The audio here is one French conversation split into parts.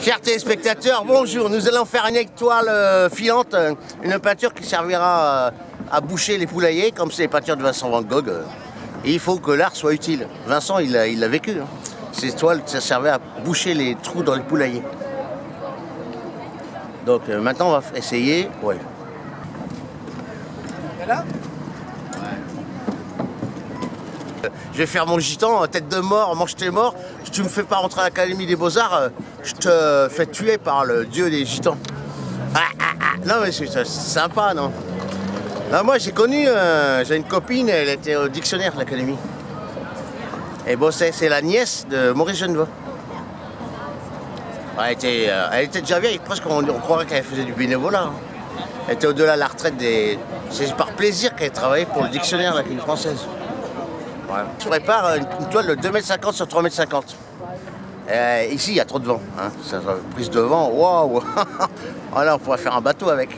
Chers téléspectateurs, bonjour. Nous allons faire une étoile filante, une peinture qui servira à boucher les poulaillers, comme c'est les peintures de Vincent Van Gogh. Et il faut que l'art soit utile. Vincent, il l'a vécu. Hein. Ces étoiles, ça servait à boucher les trous dans les poulaillers. Donc maintenant, on va essayer. Ouais. Là je vais faire mon gitan, tête de mort, mange tes morts. Si tu me fais pas rentrer à l'Académie des Beaux-Arts, je te fais tuer par le dieu des gitans. Non mais c'est sympa, non? Là, moi j'ai connu, j'ai une copine, elle était au dictionnaire de l'Académie. Et bon, c'est la nièce de Maurice Genevoix. Elle était déjà vieille, presque on croirait qu'elle faisait du bénévolat. Hein. Elle était au-delà de la retraite c'est par plaisir qu'elle travaillait pour le dictionnaire de l'Académie française. Voilà. Je prépare une toile de 2,50 m sur 3,50 m. Ici, il y a trop de vent. Hein. Ça, prise de vent, waouh. Voilà, on pourrait faire un bateau avec.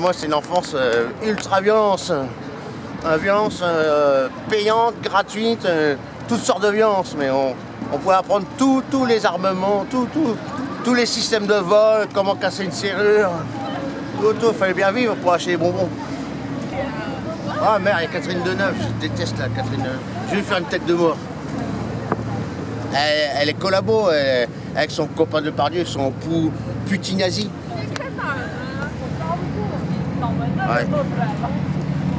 Moi, c'est une enfance ultra-violence. Violence payante, gratuite, toutes sortes de violences. Mais on pouvait apprendre tous les armements, tous les systèmes de vol, comment casser une serrure. Tout, il fallait bien vivre pour acheter les bonbons. Ah merde, il y a Catherine Deneuve, je déteste la Catherine Deneuve. Je vais lui faire une tête de mort. Elle est collabo avec son copain Depardieu, son putinazi. Ouais.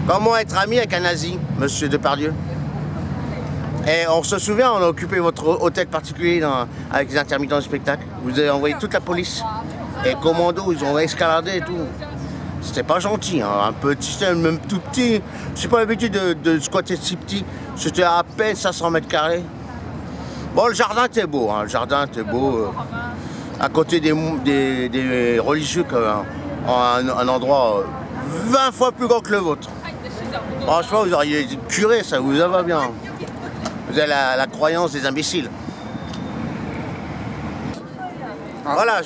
Comment être ami avec un nazi, monsieur Depardieu? Et on se souvient, on a occupé votre hôtel particulier avec les intermittents du spectacle. Vous avez envoyé toute la police. Et commando, ils ont escaladé et tout. C'était pas gentil, hein. Un petit, même tout petit. Je n'ai pas l'habitude de squatter si petit. C'était à peine 500 mètres carrés. Bon, le jardin était beau, hein. Le jardin était beau. À côté des religieux, un endroit 20 fois plus grand que le vôtre. Franchement, vous auriez dit curé, ça vous va bien. Vous avez la croyance des imbéciles. Voilà,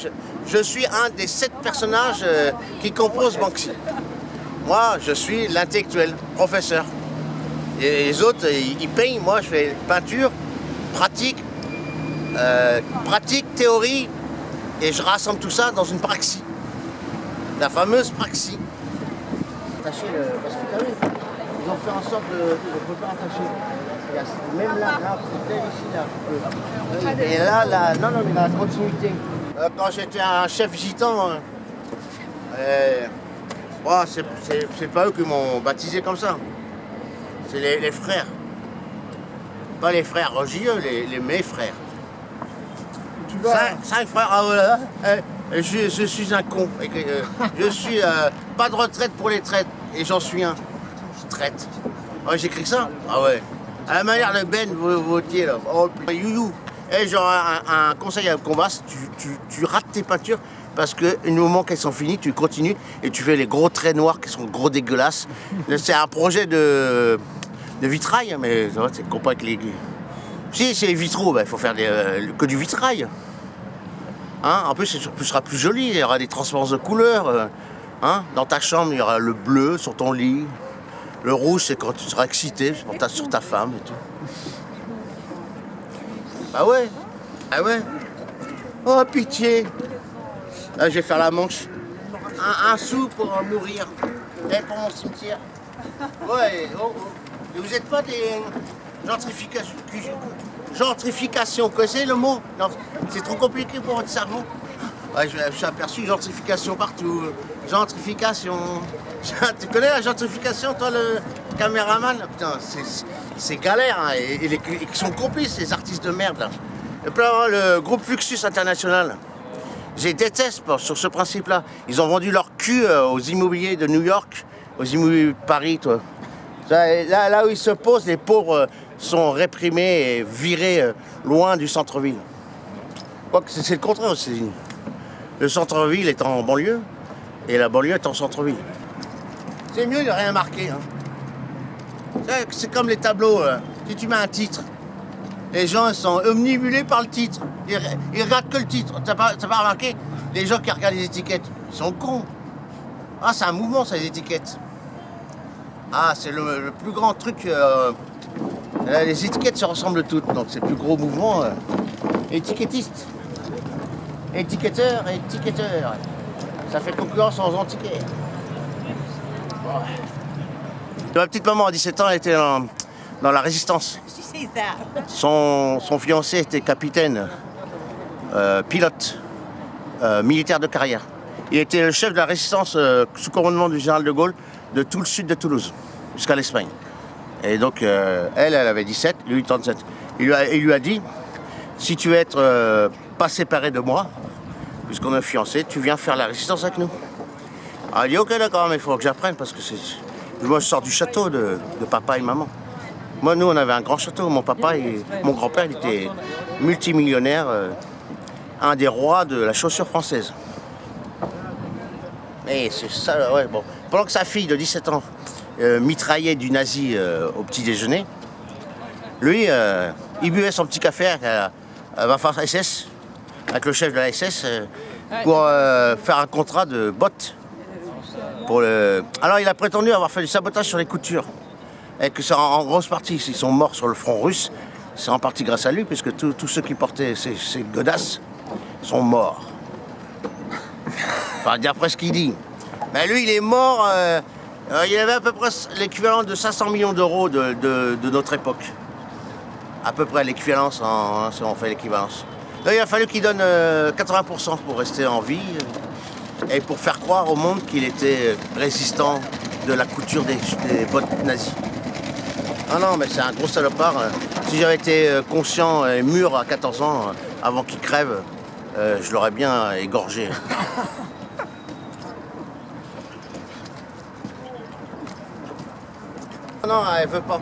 je suis un des 7 personnages qui composent Banksy. Moi, je suis l'intellectuel, professeur. Et les autres, ils peignent. Moi, je fais peinture, pratique, théorie, et je rassemble tout ça dans une praxie. La fameuse praxie. Parce que t'as vu, ils ont fait en sorte de ne pas attacher. Même là, ici, là. Et là, non, mais la continuité. Quand j'étais un chef gitan, c'est pas eux qui m'ont baptisé comme ça. C'est les frères. Pas les frères religieux, mes frères. 5 frères, ah voilà. Je suis un con. Je suis pas de retraite pour les traites. Et j'en suis un. Traite. Ouais, j'écris ça? Ah ouais. À la manière de Ben Vautier, là. Oh, youyou. Et genre un conseil à combat, tu rates tes peintures parce que du moment qu'elles sont finies, tu continues et tu fais les gros traits noirs qui sont gros dégueulasses. C'est un projet de vitrail, mais c'est compas avec les... Si c'est les vitraux, il faut faire que du vitrail. Hein, en plus, ce sera plus joli, il y aura des transparences de couleurs. Hein, dans ta chambre, il y aura le bleu sur ton lit. Le rouge, c'est quand tu seras excité sur ta femme et tout. Ah ouais? Ah ouais? Oh, pitié! Là, je vais faire la manche. Un sou pour mourir. Et pour mon cimetière. Ouais, oh. Et vous n'êtes pas des gentrification, vous connaissez le mot? Non, c'est trop compliqué pour votre cerveau. Ouais, je suis aperçu gentrification partout. Gentrification. Tu connais la gentrification, toi, le caméraman? Putain, c'est galère, hein. Et ils sont complices, les artistes de merde, là. Le groupe Fluxus International. Je les déteste sur ce principe-là. Ils ont vendu leur cul aux immobiliers de New York, aux immobiliers de Paris, toi. Là où ils se posent, les pauvres sont réprimés et virés loin du centre-ville. C'est le contraire aux États-Unis. Le centre-ville est en banlieue et la banlieue est en centre-ville. C'est mieux de rien marquer. Hein. C'est comme les tableaux. Si tu mets un titre, les gens ils sont omnibulés par le titre. Ils regardent que le titre. T'as pas remarqué? Les gens qui regardent les étiquettes, ils sont cons. Ah, c'est un mouvement, ça, les étiquettes. Ah, c'est le plus grand truc Les étiquettes se ressemblent toutes, donc c'est le plus gros mouvement étiquettiste. Étiquetteur, étiquetteur. Ça fait concurrence aux antiquaires. Ouais. Ma petite maman à 17 ans, elle était dans la résistance. Son fiancé était capitaine, pilote, militaire de carrière. Il était le chef de la résistance sous commandement du général de Gaulle de tout le sud de Toulouse, jusqu'à l'Espagne. Et donc, elle avait 17, lui 37. Il lui a dit, si tu veux être pas séparé de moi, puisqu'on est fiancés, tu viens faire la résistance avec nous. Elle a dit, ok d'accord, mais il faut que j'apprenne, parce que moi je sors du château de papa et maman. Moi, nous, on avait un grand château. Mon papa et mon grand-père, il était multimillionnaire, un des rois de la chaussure française. Et c'est ça, ouais, bon. Pendant que sa fille de 17 ans mitraillait du nazi au petit déjeuner, lui, il buvait son petit café à la SS, avec le chef de la SS, pour faire un contrat de bottes. Alors, il a prétendu avoir fait du sabotage sur les coutures. Et que c'est en grosse partie, s'ils sont morts sur le front russe, c'est en partie grâce à lui, puisque tous ceux qui portaient ces godasses sont morts. Enfin, d'après ce qu'il dit. Mais lui, il est mort, il avait à peu près l'équivalent de 500 millions d'euros de notre époque. À peu près l'équivalence, si on fait l'équivalence. Là, il a fallu qu'il donne 80% pour rester en vie et pour faire croire au monde qu'il était résistant de la couture des bottes nazies. Ah non, mais c'est un gros salopard. Si j'avais été conscient et mûr à 14 ans, avant qu'il crève, je l'aurais bien égorgé. Non, elle veut pas.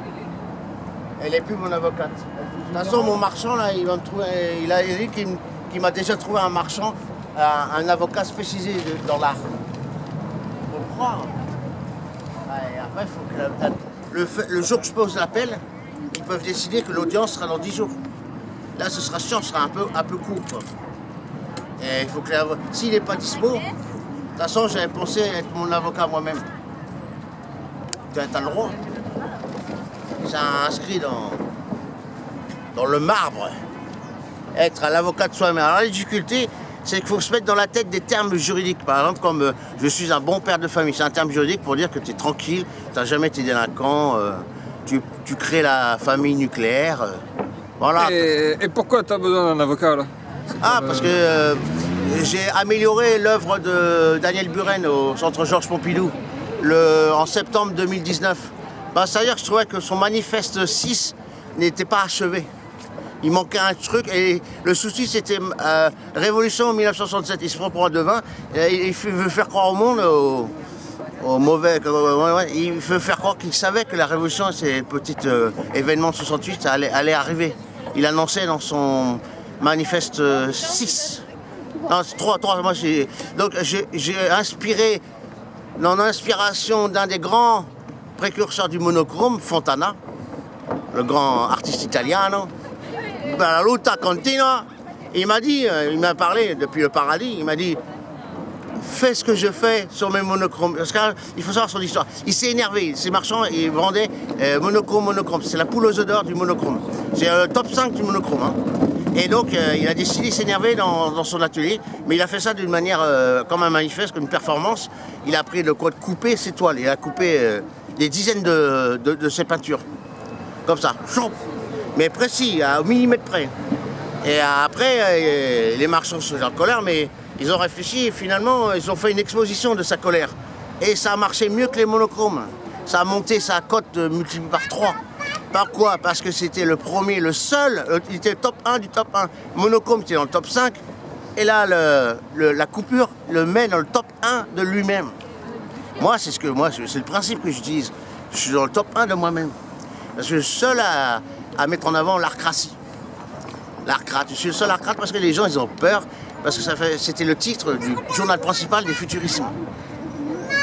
Elle est plus mon avocate. De toute façon, mon marchand, là, il va me trouver. Il a dit qu'il m'a déjà trouvé un marchand, un avocat spécialisé dans l'art. Faut le croire. Et après, il faut que le jour que je pose l'appel, ils peuvent décider que l'audience sera dans 10 jours. Là, ce sera chiant, ce sera un peu court, quoi. Et il faut que s'il n'est pas dispo, de toute façon, j'avais pensé être mon avocat moi-même. Tu as le droit. C'est inscrit dans le marbre. Être un avocat de soi-même. Alors la difficulté, c'est qu'il faut se mettre dans la tête des termes juridiques. Par exemple, comme je suis un bon père de famille. C'est un terme juridique pour dire que tu es tranquille, tu n'as jamais été délinquant, tu crées la famille nucléaire. Voilà. Et pourquoi tu as besoin d'un avocat là? Parce que j'ai amélioré l'œuvre de Daniel Buren au Centre Georges Pompidou en septembre 2019. C'est-à-dire que je trouvais que son manifeste 6 n'était pas achevé. Il manquait un truc et le souci c'était Révolution 1967. Il se prend pour un devin. Il veut faire croire au monde, au mauvais. Il veut faire croire qu'il savait que la Révolution, ces petits événements de 68, allait arriver. Il annonçait dans son manifeste 6. Non, 3. Moi, j'ai inspiré, dans l'inspiration d'un des grands précurseurs du monochrome, Fontana, le grand artiste italien. La lutta continua. Il m'a parlé depuis le paradis, il m'a dit fais ce que je fais sur mes monochromes. Parce qu'il faut savoir son histoire. Il s'est énervé, ces marchands, ils vendaient monochrome. C'est la poule aux œufs d'or du monochrome. C'est le top 5 du monochrome. Hein. Et donc, il a décidé de s'énerver dans son atelier, mais il a fait ça d'une manière comme un manifeste, comme une performance. Il a pris le quoi de couper ses toiles, il a coupé des dizaines de ses peintures. Comme ça, mais précis, au millimètre près. Et après, les marchands sont en colère, mais ils ont réfléchi et finalement, ils ont fait une exposition de sa colère. Et ça a marché mieux que les monochromes. Ça a monté sa cote multipliée par 3. Par quoi? Parce que c'était le premier, le seul, il était le top 1 du top 1. Monochrome était dans le top 5. Et là, la coupure le met dans le top 1 de lui-même. Moi, c'est le principe que j'utilise. Je suis dans le top 1 de moi-même. Parce que je suis le seul à mettre en avant l'arcratie. L'arcrate. Je suis le seul arcrate parce que les gens, ils ont peur. Parce que c'était le titre du journal principal des futurismes.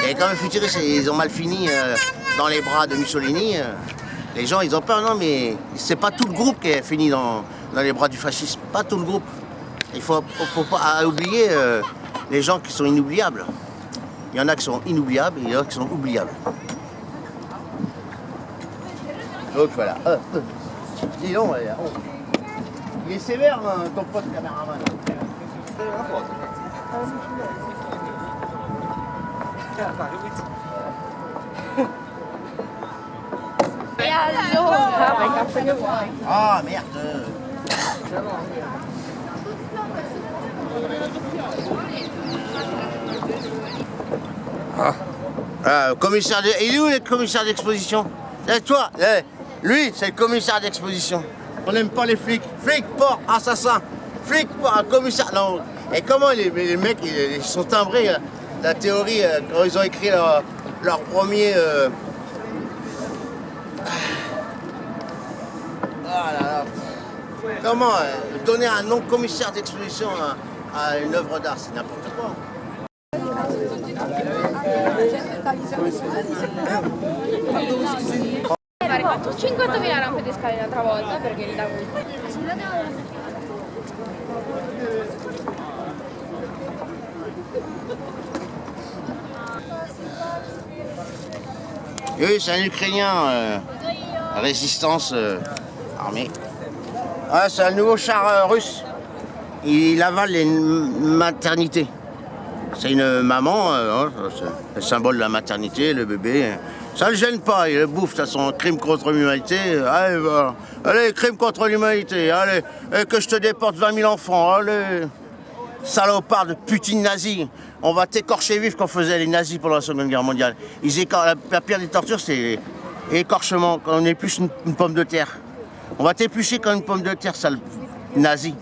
Et quand les futuristes, ils ont mal fini dans les bras de Mussolini, les gens, ils ont peur. Non, mais c'est pas tout le groupe qui est fini dans les bras du fascisme. Pas tout le groupe. Il faut pas oublier les gens qui sont inoubliables. Il y en a qui sont inoubliables et il y en a qui sont oubliables. Donc voilà. Dis donc, il est sévère, hein, ton pote caméraman. Ah merde. Commissaire de... Il est où le commissaire d'exposition? C'est toi, lui, c'est le commissaire d'exposition. On n'aime pas les flics. Flics, porc, assassin. Flics, porc, commissaire. Non. Et comment les mecs, ils sont timbrés, la théorie, quand ils ont écrit leur premier... Ah là là. Comment donner un nom commissaire d'exposition à une œuvre d'art, c'est n'importe quoi. Fare fatto 50.000 rampe di scale l'altra volta perché li davo. Oui, c'est un Ukrainien, résistance armée. Ah, c'est un nouveau char russe. Il avale les maternités. C'est une maman, c'est le symbole de la maternité, le bébé. Ça le gêne pas, il le bouffe, de toute façon, crime contre l'humanité. Allez, voilà. Allez, crime contre l'humanité, allez, que je te déporte 20 000 enfants, allez. Salopard de putine nazie. On va t'écorcher vif qu'on faisait les nazis pendant la Seconde Guerre mondiale. La pire des tortures, c'est l'écorchement, quand on épluche une pomme de terre. On va t'éplucher comme une pomme de terre, sale nazi.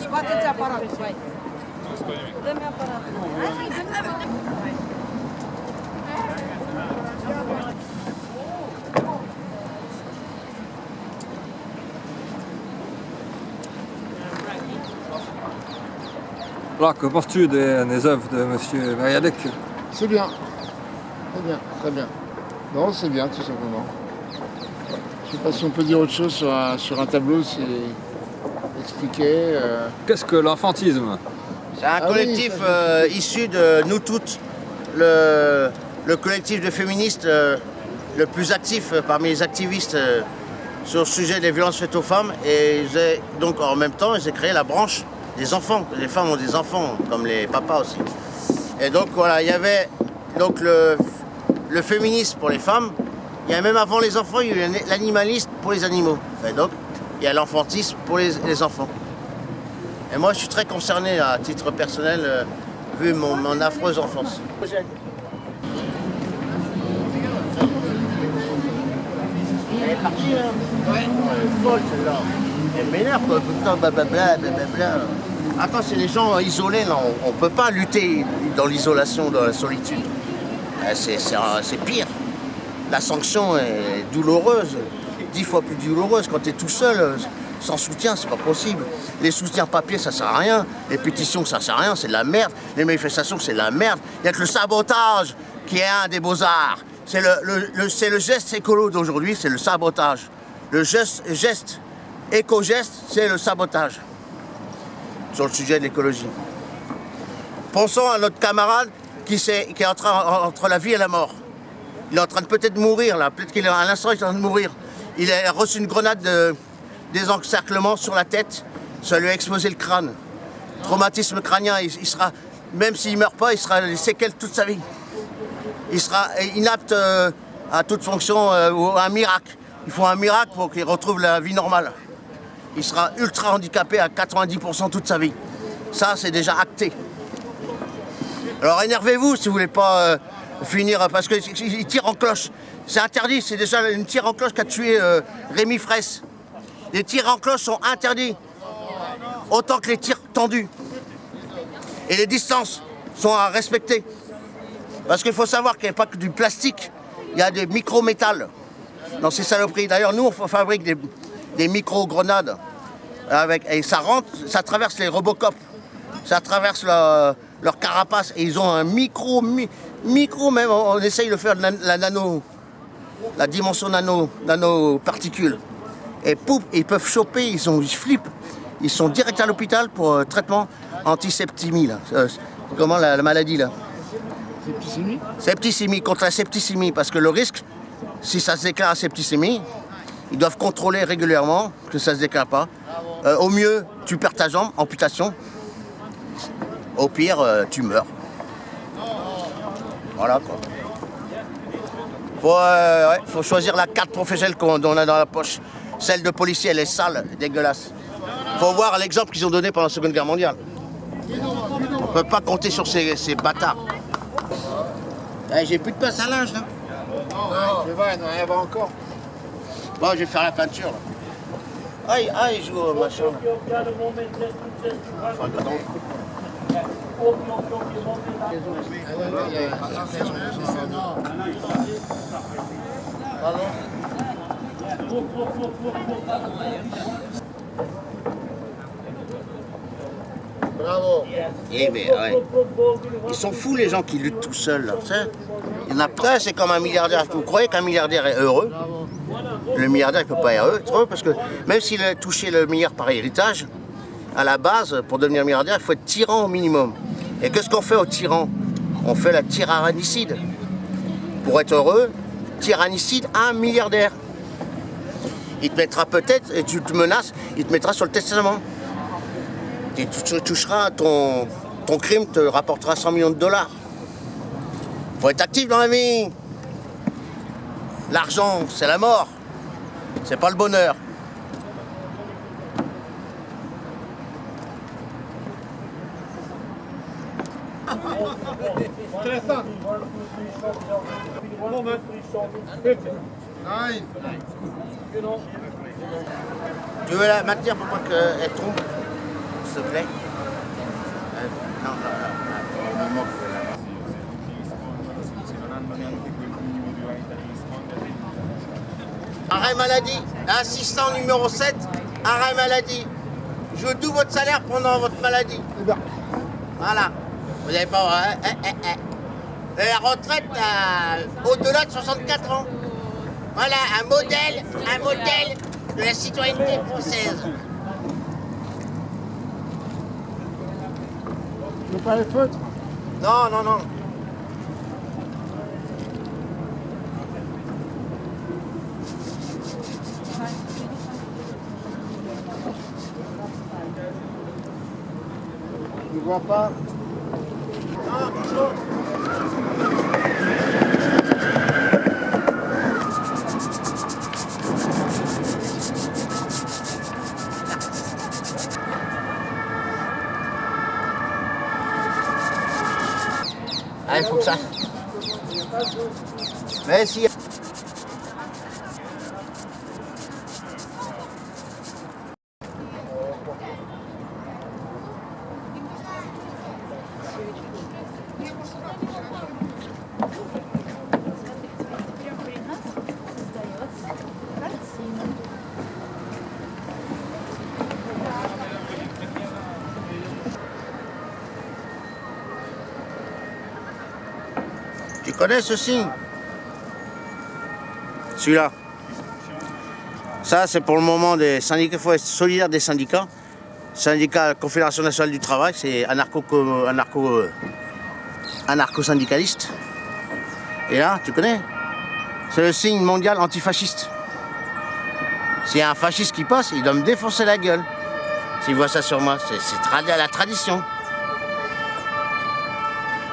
Scoateți aparatul, vai. Dă-mi aparatul. Alors, que penses-tu des œuvres de M. Mariadec? C'est bien. C'est bien, très bien. Non, c'est bien, tout simplement. Je ne sais pas si on peut dire autre chose sur un tableau, c'est expliquer. Qu'est-ce que l'enfantisme? C'est un collectif issu de nous toutes, le collectif de féministes le plus actif parmi les activistes sur le sujet des violences faites aux femmes. Et donc en même temps, ils ont créé la branche des enfants. Les femmes ont des enfants, comme les papas aussi. Et donc voilà, il y avait donc le féminisme pour les femmes. Il y a même avant les enfants, il y a eu l'animaliste pour les animaux. Et donc, il y a l'enfantisme pour les enfants. Et moi, je suis très concerné à titre personnel, vu mon affreuse enfance. Elle est partie, là. Ouais. Elle est folle, celle-là. Elle m'énerve, quoi. Tout le temps, blablabla, blablabla. Attends, c'est les gens isolés, là. On ne peut pas lutter dans l'isolation, dans la solitude. C'est pire. La sanction est douloureuse, 10 fois plus douloureuse. Quand tu es tout seul, sans soutien, c'est pas possible. Les soutiens papier, ça sert à rien. Les pétitions, ça sert à rien, c'est de la merde. Les manifestations, c'est de la merde. Il y a que le sabotage qui est un des beaux-arts. C'est le geste écolo d'aujourd'hui, c'est le sabotage. Le geste éco-geste, c'est le sabotage. Sur le sujet de l'écologie. Pensons à notre camarade qui est entre la vie et la mort. Il est en train de peut-être mourir là, peut-être qu'il est à l'instant il est en train de mourir. Il a reçu une grenade de désencerclement sur la tête, ça lui a explosé le crâne. Traumatisme crânien, il sera, même s'il ne meurt pas, il sera les séquelles toute sa vie. Il sera inapte à toute fonction ou un miracle. Il faut un miracle pour qu'il retrouve la vie normale. Il sera ultra handicapé à 90% toute sa vie. Ça, c'est déjà acté. Alors énervez-vous si vous voulez pas finir, parce qu'il tire en cloche. C'est interdit, c'est déjà une tire en cloche qui a tué Rémi Fraisse. Les tirs en cloche sont interdits, autant que les tirs tendus. Et les distances sont à respecter. Parce qu'il faut savoir qu'il n'y a pas que du plastique, il y a des micro-métals dans ces saloperies. D'ailleurs, nous, on fabrique des micro-grenades. Et ça rentre, ça traverse les Robocop, ça traverse leur carapace. Et ils ont un micro même, on essaye de faire la dimension nano-particules. Et pouf, ils peuvent choper, ils flippent. Ils sont direct à l'hôpital pour traitement antiseptimie. Là. Comment la maladie là? Septicémie. Septicémie, contre la septicémie, parce que le risque, si ça se déclare à septicémie, ils doivent contrôler régulièrement que ça ne se déclare pas. Au mieux, tu perds ta jambe, amputation. Au pire, tu meurs. Voilà quoi. Faut choisir la carte professionnelle qu'on a dans la poche. Celle de policier, elle est sale, dégueulasse. Faut voir l'exemple qu'ils ont donné pendant la Seconde Guerre mondiale. On peut pas compter sur ces bâtards. J'ai plus de pince à linge là. Je vais, il y en a encore. Bon, je vais faire la peinture là. Aïe, aïe, je joue au machin. Enfin, dedans. Bravo. Eh ben ouais. Ils sont fous les gens qui luttent tout seuls là. Tu sais, il y en a plein, c'est comme un milliardaire. Vous croyez qu'un milliardaire est heureux? Le milliardaire il peut pas être heureux parce que même s'il a touché le milliard par héritage, à la base, pour devenir milliardaire, il faut être tyran au minimum. Et qu'est-ce qu'on fait aux tyrans? On fait la tyrannicide. Pour être heureux, tyrannicide à un milliardaire. Il te mettra peut-être, et tu te menaces, il te mettra sur le testament. Et tu toucheras, ton crime te rapportera 100 millions de dollars. Faut être actif dans la vie. L'argent, c'est la mort. C'est pas le bonheur. Tu veux la maintenir pour pas qu'elle tombe, s'il te plaît? Non, non, non. Arrêt maladie, assistant numéro 7, arrêt maladie. Je veux tout votre salaire pendant votre maladie. Voilà. Vous n'avez pas... Et la retraite au-delà de 64 ans. Voilà, un modèle de la citoyenneté française. Tu veux pas les feutres? Non, non, non. Tu vois pas? Non, bonjour. Ah, il faut que ça. Mais si. Tu connais ce signe? Celui-là. Ça, c'est pour le moment des syndicats. Il faut être solidaire des syndicats. Syndicat Confédération nationale du travail, c'est anarcho-syndicaliste. Et là, tu connais? C'est le signe mondial antifasciste. S'il y a un fasciste qui passe, il doit me défoncer la gueule. S'il voit ça sur moi, c'est la tradition.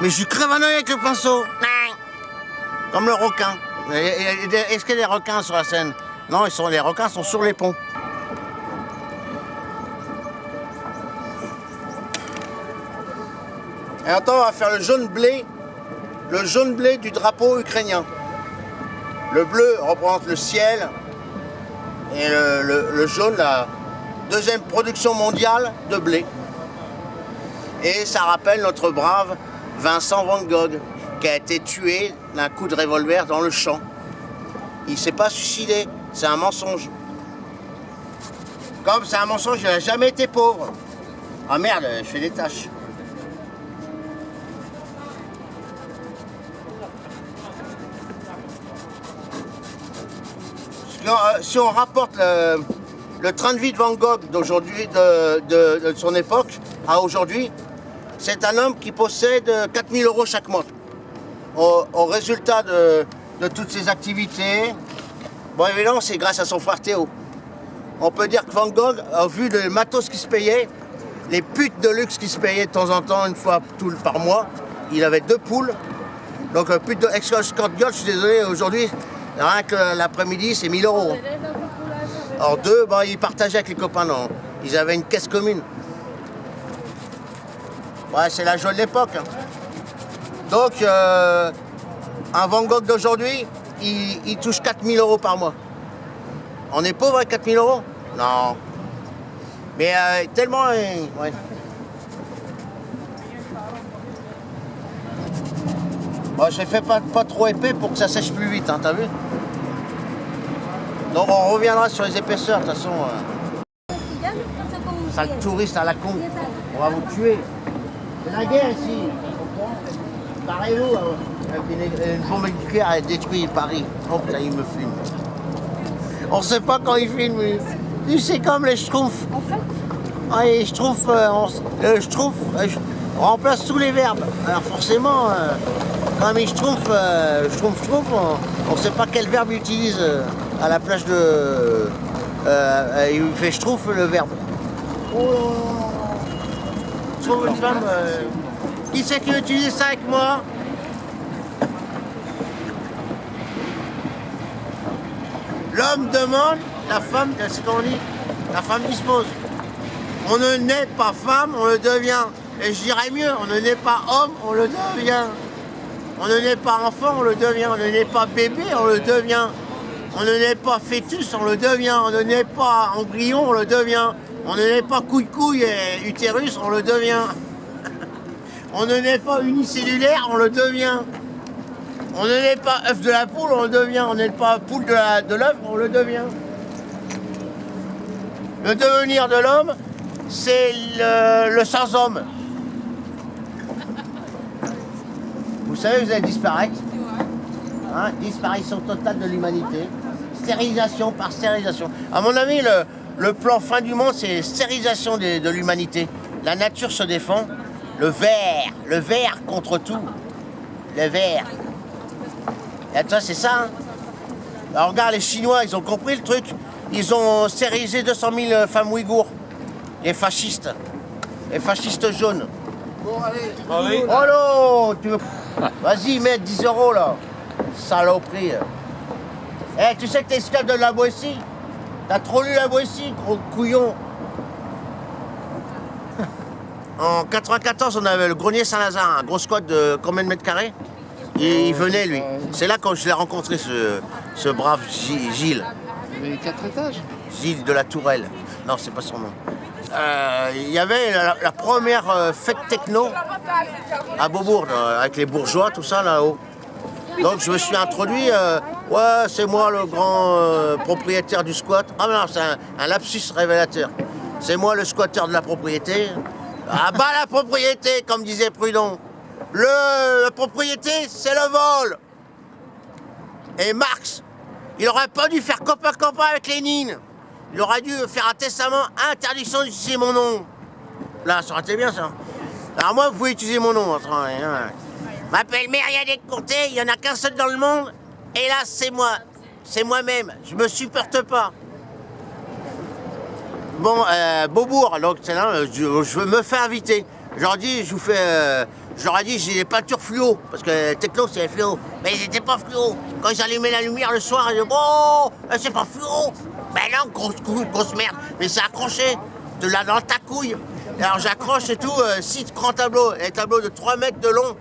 Mais je suis crève un œil avec le pinceau. Comme le requin. Est-ce qu'il y a des requins sur la Seine? Non, les requins sont sur les ponts. Et attends, on va faire le jaune blé du drapeau ukrainien. Le bleu représente le ciel et le jaune, la deuxième production mondiale de blé. Et ça rappelle notre brave Vincent Van Gogh, qui a été tué d'un coup de revolver dans le champ. Il ne s'est pas suicidé, c'est un mensonge. Comme c'est un mensonge, il n'a jamais été pauvre. Ah merde, je fais des tâches. Si on rapporte le train de vie de Van Gogh d'aujourd'hui, de son époque à aujourd'hui, c'est un homme qui possède 4000 € chaque mois. Au résultat de toutes ses activités, bon évidemment c'est grâce à son frère Théo. On peut dire que Van Gogh, au vu le matos qui se payait, les putes de luxe qui se payaient de temps en temps, une fois par mois, il avait 2 poules. Donc pute de escorte-girl, je suis désolé, aujourd'hui, rien que l'après-midi, c'est 1000 €. Alors 2, bon, ils partageaient avec les copains, non. Ils avaient une caisse commune. Ouais, c'est la joie de l'époque. Hein. Donc, un Van Gogh d'aujourd'hui, il touche 4000 € par mois. On est pauvre avec 4000 €? Non. Mais tellement... ouais. Bon, je l'ai fait pas trop épais pour que ça sèche plus vite, hein, t'as vu? Donc on reviendra sur les épaisseurs, de toute façon. Sale touriste à la con. On va vous tuer. C'est la guerre ici. Barrez-vous. Une bombe nucléaire a détruit Paris. Oh putain, il me filme. On sait pas quand il filme. C'est comme les Schtroumpfs. Ah, les Schtroumpfs, on remplace tous les verbes. Alors forcément, quand il Schtroumpf, on sait pas quel verbe il utilise à la place de... il fait Schtroumpf le verbe. Oh, je trouve une femme... qui c'est qui utilise ça avec moi? L'homme demande, la femme, c'est ce qu'on dit, la femme dispose. On ne naît pas femme, on le devient. Et je dirais mieux, on ne naît pas homme, on le devient. On ne naît pas enfant, on le devient. On ne naît pas bébé, on le devient. On ne naît pas fœtus, on le devient. On ne naît pas embryon, on le devient. On ne naît pas couille-couille et utérus, on le devient. On ne naît pas unicellulaire, on le devient. On ne naît pas œuf de la poule, on le devient. On ne naît pas poule de l'œuf, on le devient. Le devenir de l'homme, c'est le sans-homme. Vous savez, vous allez disparaître. Hein, disparition totale de l'humanité. Stérilisation par stérilisation. À mon avis, le plan fin du monde, c'est stérilisation de l'humanité. La nature se défend. Le verre contre tout. Le verre. Et toi, c'est ça. Hein. Alors regarde, les Chinois, ils ont compris le truc. Ils ont stérilisé 200 000 femmes ouïghours. Les fascistes. Les fascistes jaunes. Bon, allez. Allez. Oh là, tu veux... Vas-y, mets 10 € là. Saloperie. Eh, tu sais que t'es esclave de la Boétie? T'as trop lu la Boétie, gros couillon. En 94, on avait le grenier Saint-Lazare, un gros squat de combien de mètres carrés? Et il venait, lui. C'est là quand je l'ai rencontré, ce brave Gilles. Il y avait 4 étages. Gilles de la Tourelle. Non, c'est pas son nom. Il y avait la première fête techno à Beaubourg, avec les bourgeois, tout ça là-haut. Donc je me suis introduit, ouais, c'est moi le grand propriétaire du squat. Ah non, c'est un lapsus révélateur. C'est moi le squatteur de la propriété. Ah bah la propriété, comme disait Proudhon. La propriété, c'est le vol. Et Marx, il aurait pas dû faire copain-copain avec Lénine. Il aurait dû faire un testament, interdiction d'utiliser mon nom. Là, ça aurait été bien ça. Alors moi, vous pouvez utiliser mon nom. Je m'appelle Myriadette Courtet, il n'y en a qu'un seul dans le monde. Et là, c'est moi. C'est moi-même. Je me supporte pas. Bon, Beaubourg, donc c'est là, je me fais inviter. Je leur dis, je leur ai dit, j'ai des peintures fluo, parce que techno c'est fluo. Mais ils étaient pas fluo. Quand ils allumaient la lumière le soir, ils disaient, oh, c'est pas fluo. Ben non, grosse merde. Mais c'est accroché, de là dans ta couille. Alors j'accroche et tout, 6 grands tableaux, un tableau de 3 mètres de long.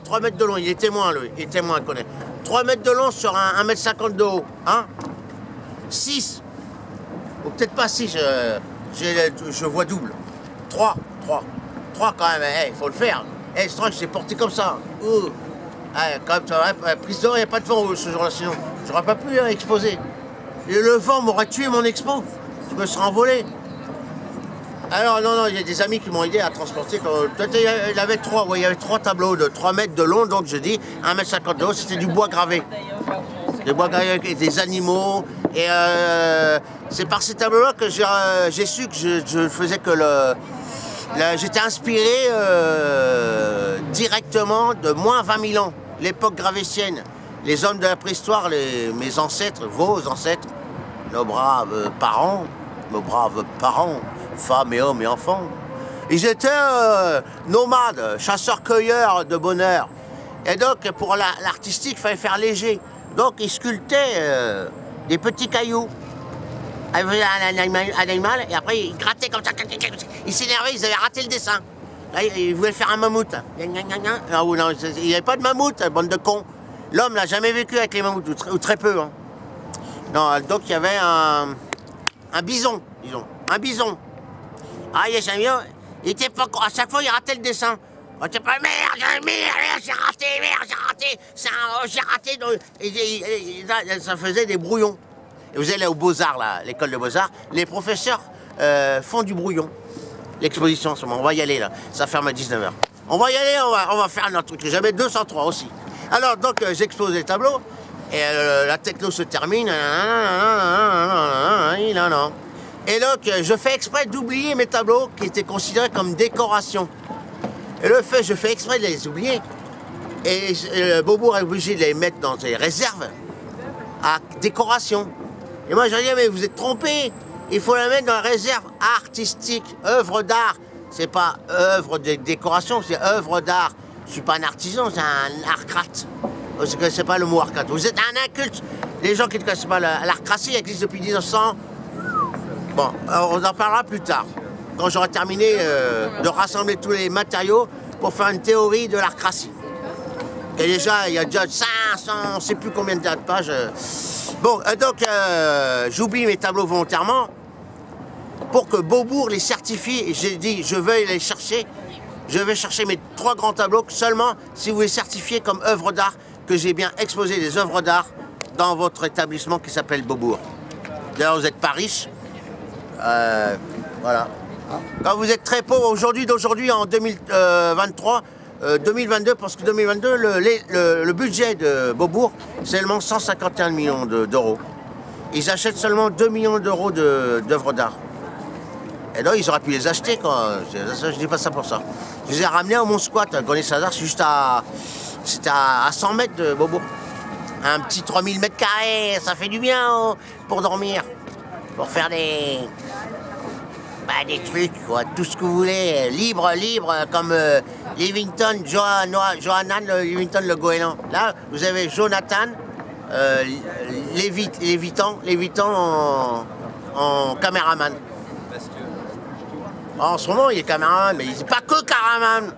3 mètres de long, il est témoin lui, il est témoin, il connaît. 3 mètres de long sur 1,50 m de haut, hein. 6. Ou peut-être pas 6, je vois double. 3 quand même, il faut le faire. Ce truc, c'est porté comme ça. Quand même, prise d'or, il n'y a pas de vent ce jour-là, sinon j'aurais pas pu exposer. Et le vent m'aurait tué mon expo. Je me serais envolé. Alors non, il y a des amis qui m'ont aidé à transporter. Il y avait 3 tableaux de 3 mètres de long, donc je dis 1,50 m de haut, c'était du bois gravé. Des bois gravés avec des animaux. Et c'est par ces tableaux-là que j'ai su que je faisais que J'étais inspiré directement de moins 20 000 ans, l'époque gravétienne. Les hommes de la préhistoire, mes ancêtres, vos ancêtres, nos braves parents, femmes et hommes et enfants, ils étaient nomades, chasseurs-cueilleurs de bonheur. Et donc, pour l'artistique, il fallait faire léger. Donc, ils sculptaient des petits cailloux. Ils faisaient un animal, et après, ils grattaient comme ça. Ils s'énervaient, ils avaient raté le dessin. Là, ils voulaient faire un mammouth. Ah, non, il n'y avait pas de mammouth, bande de cons. L'homme n'a jamais vécu avec les mammouths, ou très peu. Hein. Non, donc, il y avait un bison, disons. Un bison. Ah, il était pas... À chaque fois, il ratait le dessin. On était pas merde, j'ai raté. J'ai raté. Donc, et ça faisait des brouillons. Et vous allez aux Beaux-Arts, là, l'école de Beaux-Arts, les professeurs font du brouillon. L'exposition en ce moment, on va y aller là, ça ferme à 19h. On va y aller, on va faire notre truc. J'avais 203 aussi. Alors donc j'expose les tableaux, et la techno se termine. Et donc je fais exprès d'oublier mes tableaux qui étaient considérés comme décoration. Et je fais exprès de les oublier. Et Beaubourg est obligé de les mettre dans des réserves à décoration. Et moi je dis, mais vous êtes trompés, il faut la mettre dans la réserve artistique, œuvre d'art. C'est pas œuvre de décoration, c'est œuvre d'art. Je suis pas un artisan, c'est un arcrate. Vous ne connaissez pas le mot arcrate. Vous êtes un inculte. Les gens qui ne connaissent pas l'arcratie existe depuis 1900. Bon, on en parlera plus tard, quand j'aurai terminé de rassembler tous les matériaux pour faire une théorie de l'arcratie. Et déjà, il y a déjà 500, on ne sait plus combien de pages. Bon, donc, j'oublie mes tableaux volontairement pour que Beaubourg les certifie. Et j'ai dit, je vais les chercher. Je vais chercher mes 3 grands tableaux seulement si vous les certifiez comme œuvres d'art, que j'ai bien exposé des œuvres d'art dans votre établissement qui s'appelle Beaubourg. D'ailleurs, vous n'êtes pas riche. Voilà. Quand vous êtes très pauvre, d'aujourd'hui en 2023, 2022, parce que 2022, le budget de Beaubourg, c'est seulement 151 millions d'euros. Ils achètent seulement 2 millions d'euros d'œuvres d'art. Et donc, ils auraient pu les acheter, quoi. Je dis pas ça pour ça. Je les ai ramenés à mon squat, Gonnet-Sazard, c'est juste à 100 mètres de Beaubourg. Un petit 3000 mètres carrés, ça fait du bien pour dormir. Pour faire des trucs, quoi, tout ce que vous voulez, libre, comme Livington, Johanan Livington le Goéland. Là, vous avez Jonathan Lévitan en caméraman. En ce moment, il est caméraman, mais il n'est pas que caméraman.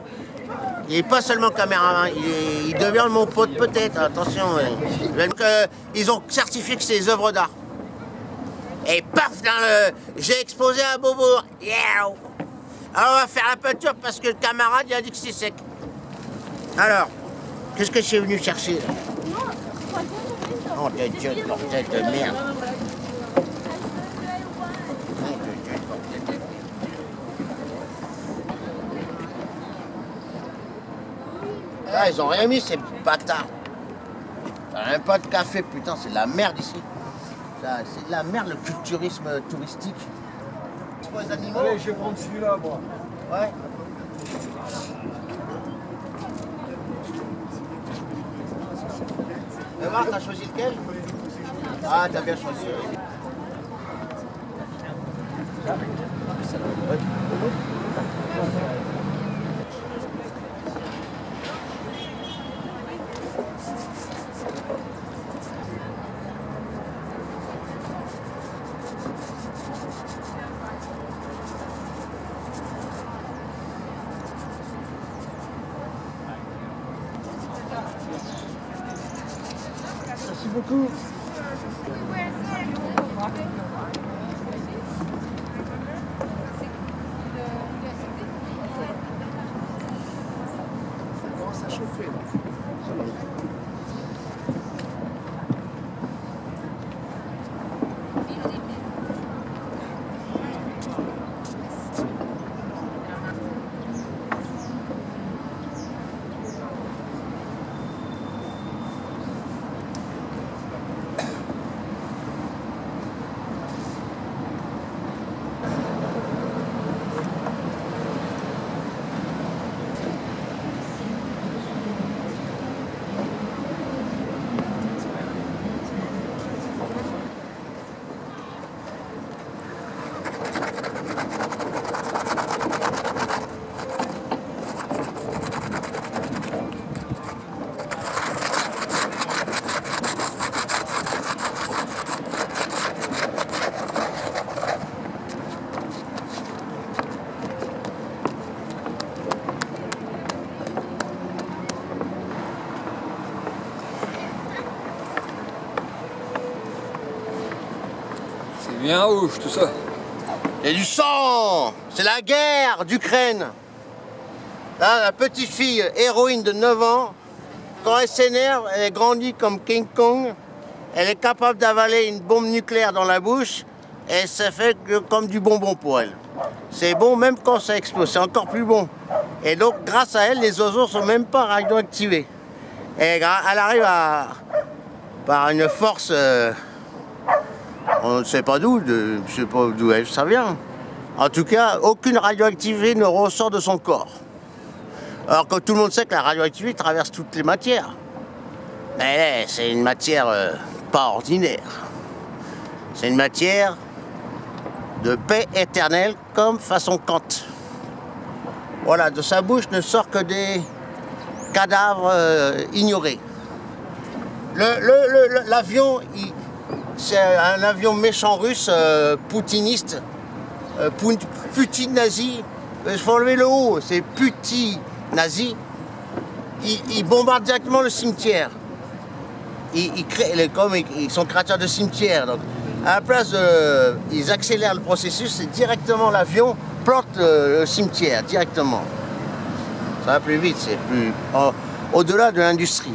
Il n'est pas seulement caméraman, il devient mon pote peut-être, attention. Donc, ils ont certifié que c'est des œuvres d'art. Et paf, j'ai exposé à Beaubourg. Yeah. Alors on va faire la peinture parce que le camarade il a dit que c'est sec. Alors, qu'est-ce que je suis venu chercher là? Oh de Dieu, bordel de merde. Ah, ils ont rien mis ces bâtards. T'as même pas de café, putain, c'est de la merde ici. C'est de la merde, le culturisme touristique. C'est pour les animaux. Allez, je vais prendre celui-là, moi. Ouais. Et Marc, t'as choisi lequel? Ah, t'as bien choisi. Merci beaucoup. Ça commence à chauffer là. Bien rouge tout ça. Il y a du sang. C'est la guerre d'Ukraine. Là, la petite fille héroïne de 9 ans, quand elle s'énerve, elle grandit comme King Kong. Elle est capable d'avaler une bombe nucléaire dans la bouche et ça fait comme du bonbon pour elle. C'est bon même quand ça explose, c'est encore plus bon. Et donc, grâce à elle, les oiseaux sont même pas radioactivés. Et elle arrive par une force, on ne sait pas d'où, je ne sais pas d'où ça vient. En tout cas, aucune radioactivité ne ressort de son corps. Alors que tout le monde sait que la radioactivité traverse toutes les matières. Mais c'est une matière pas ordinaire. C'est une matière de paix éternelle comme façon Kant. Voilà, de sa bouche ne sort que des cadavres ignorés. L'avion, c'est un avion méchant russe, poutiniste, Poutine nazi. Il faut enlever le haut, c'est Putin nazi. Ils bombardent directement le cimetière. Ils sont créateurs de cimetières. Donc, à la place ils accélèrent le processus, c'est directement l'avion plante le cimetière, directement. Ça va plus vite, c'est plus... au-delà de l'industrie